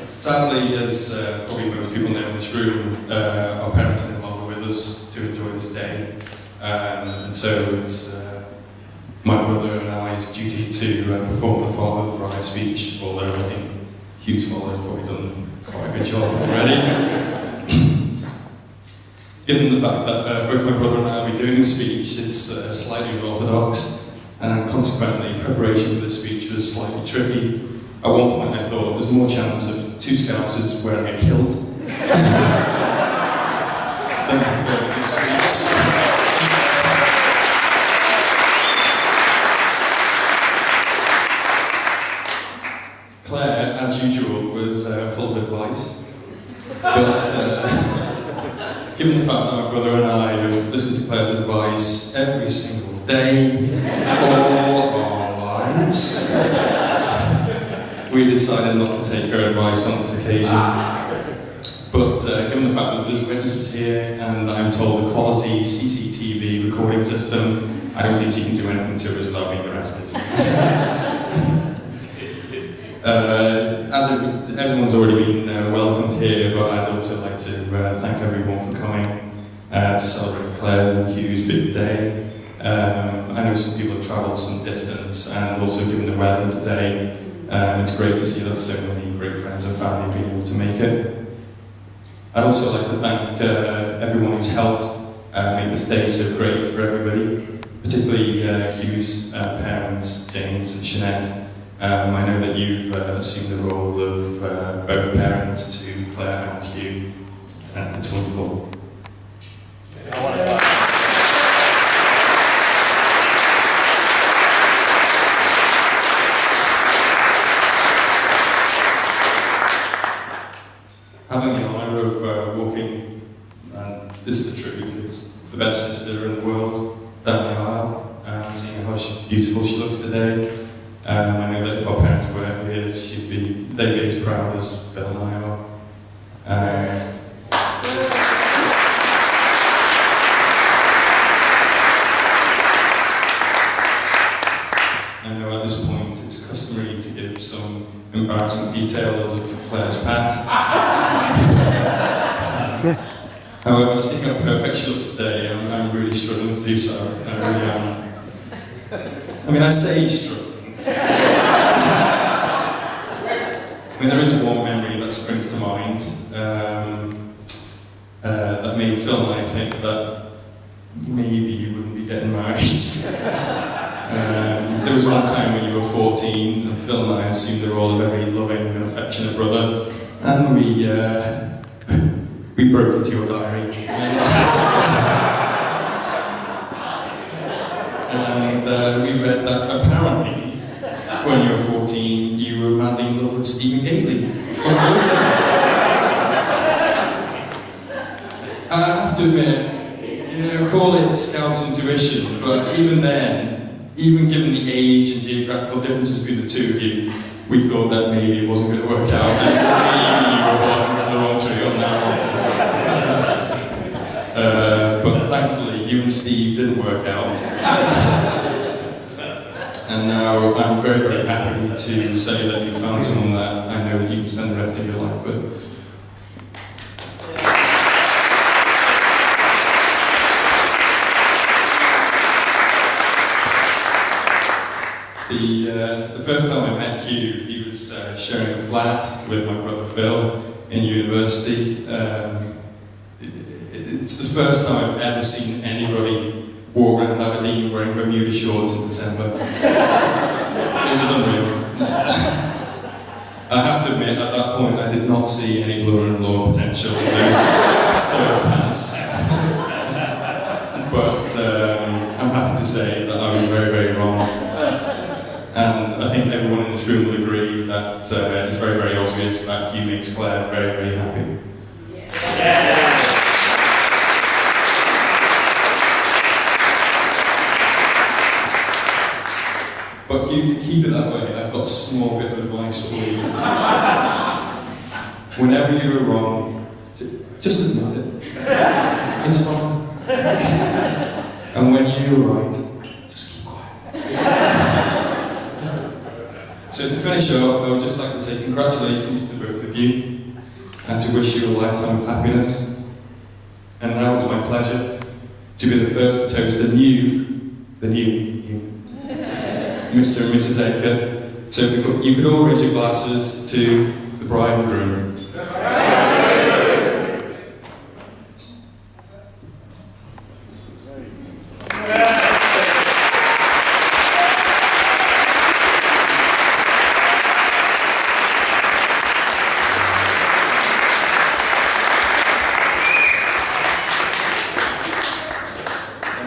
sadly, as probably most people know in this room, our parents are no longer with us to enjoy this day. And so it's my brother and I's duty to perform the father of the bride speech, although I think Hew's father has probably done quite a good job already. Given the fact that both my brother and I will be doing the speech, it's slightly unorthodox, and consequently preparation for the speech was slightly tricky. At one point I thought there was more chance of two Scousers wearing a kilt than performing this speech. Claire, as usual, was full of advice, but given the fact that my brother and I have listened to Claire's advice every single day, all our lives, we decided not to take her advice on this occasion. But given the fact that there's witnesses here, and I'm told the quality CCTV recording system, I don't think she can do anything to us without being arrested. As everyone's already been welcomed here, but I'd also like to thank everyone for coming to celebrate Claire and Hew's big day. I know some people have travelled some distance, and also given the weather today, it's great to see that so many great friends and family have been able to make it. I'd also like to thank everyone who's helped make this day so great for everybody, particularly Hew's parents, James and Sinead. I know that you've assumed the role of both parents to Claire and Hew, and it's wonderful. Having the honour of walking, and this is the truth, it's the best sister in the world down the aisle, and seeing how beautiful she looks today. I know that if our parents were here, they'd be as proud as Phil and I are. I know at this point it's customary to give some embarrassing details of Claire's past. However, sticking up perfect she looks today, I'm really struggling to do so. I really am. I mean, I say struggling. I mean, there is one memory that springs to mind that made Phil and I think that maybe you wouldn't be getting married. There was one time when you were 14 and Phil and I assumed the role of a very loving and affectionate brother, and we broke into your diary. And we read that apparently when you were 14, you were madly in love with Stephen Gately. What was it? I have to admit, call it Scout's intuition, but even then, even given the age and geographical differences between the two of you, we thought that maybe it wasn't going to work out, and maybe you were barking at the wrong tree on that one. But thankfully, you and Steve didn't work out. And now I'm very, very happy to say that you found someone that I know that you can spend the rest of your life with. The first time I met Hew, he was sharing a flat with my brother Phil in university. It's the first time I've ever seen anybody walk around Aberdeen wearing Bermuda shorts in December. It was unreal. I have to admit, at that point, I did not see any brother-in-law potential in those surf pants. But I'm happy to say that I was very, very wrong. And I think everyone in this room will agree that it's very, very obvious that Hew makes Claire very, very happy. Yeah. But Hew, to keep it that way, I've got a small bit of advice for you. Whenever you were wrong, just admit it. It's fine. And when you're right, just keep quiet. So to finish up, I would just like to say congratulations to both of you and to wish you a lifetime of happiness. And now it's my pleasure to be the first to toast the new Mr. and Mrs. Edgar. So you could all raise your glasses to the bride and groom.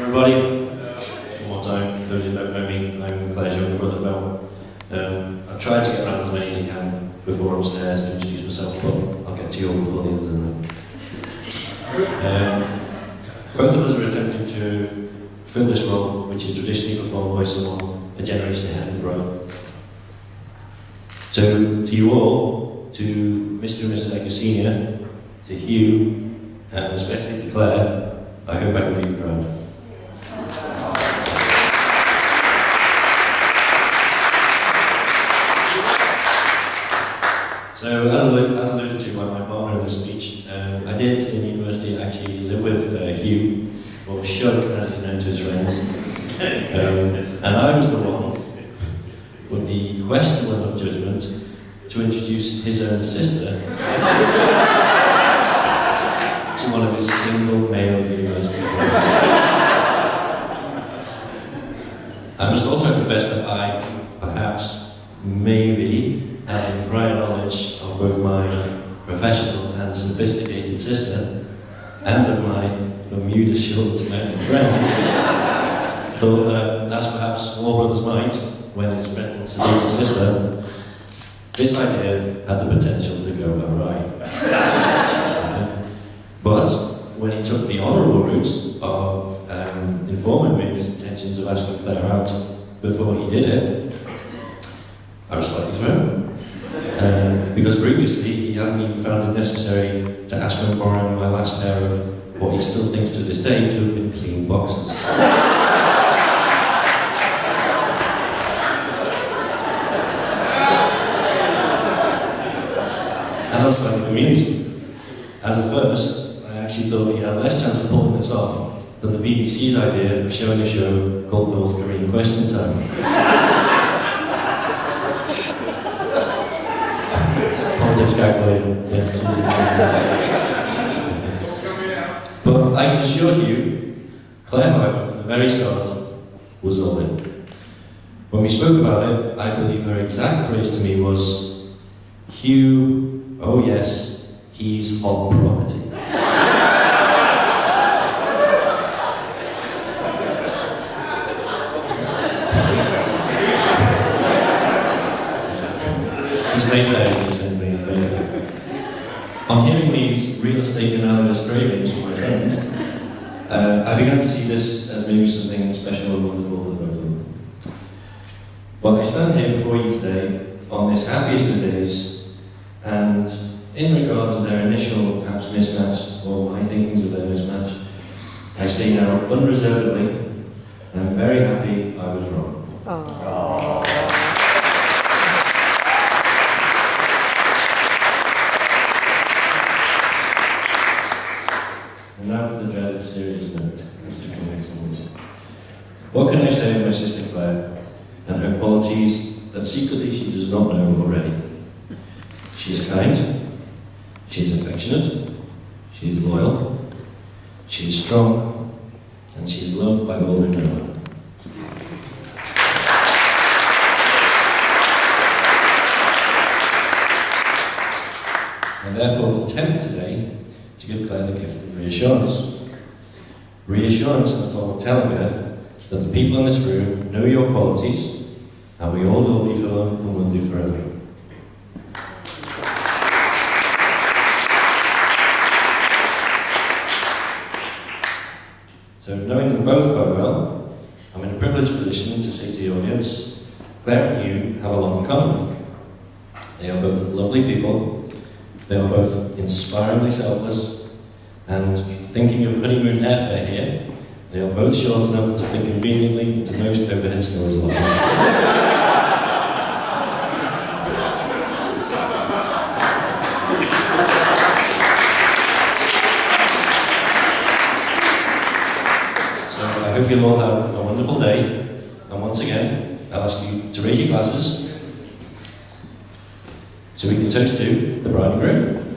Everybody, one more time, those who don't know me, I'm Clare, Hew and Clare. I've tried to get around as many as I can before I'm upstairs to introduce myself, but I'll get to you all before the end of the night. Both of us are attempting to fill this role, which is traditionally performed by someone a generation ahead of the bride. So, to you all, to Mr. and Mrs. Edgar Senior, to Hew, and especially to Clare, I hope I can do you proud. So, as alluded to by my partner in the speech, I did in university actually live with Hew, or Shug as he's known to his friends, and I was the one with the questionable enough judgment to introduce his own sister to one of his single male university friends. I must also confess that I, perhaps, maybe, having prior knowledge of both my professional and sophisticated sister and of my Bermuda shorts mountain friend, thought that, as perhaps all brothers might, when his friend seduced his sister, this idea had the potential to go awry. But when he took the honourable route of informing me of his intentions of asking Clare out before he did it, I was slightly thrown. Because previously he hadn't even found it necessary to ask me to borrow my last pair of what he still thinks to this day to have been clean boxers. And I was slightly amused, as at first I actually thought he had less chance of pulling this off than the BBC's idea of showing a show called North Korean Question Time. But I can assure you, Clare, however, from the very start, was all in. When we spoke about it, I believe her exact phrase to me was, "Hew, oh yes, he's hot property." He's Mayfair, he sent me, Mayfair. On hearing these real estate analogous cravings from my friend, I began to see this as maybe something special and wonderful for the both of them. Well, I stand here before you today on this happiest of days, and in regard to their initial perhaps mismatch, or my thinkings of their mismatch, I say now unreservedly, I'm very happy I was wrong. Aww. And now for the dreaded serious note, Mr. Cummings. What can I say of my sister Clare and her qualities that secretly she does not know already? She is kind, she is affectionate, she is loyal, she is strong, and she is loved by all who know her. I therefore will attempt today to give Clare the gift of reassurance. Reassurance in the form of telling her that the people in this room know your qualities, and we all love you for them and will do forever. So, knowing them both quite well, I'm in a privileged position to say to the audience, Clare and Hew have a lot in common. They are both lovely people, they are both inspiringly selfless, and thinking of honeymoon airfare here, they are both short enough to fit conveniently into most overhead stores' lives. hope you'll all have a wonderful day. And once again, I'll ask you to raise your glasses so we can toast to the bride and groom.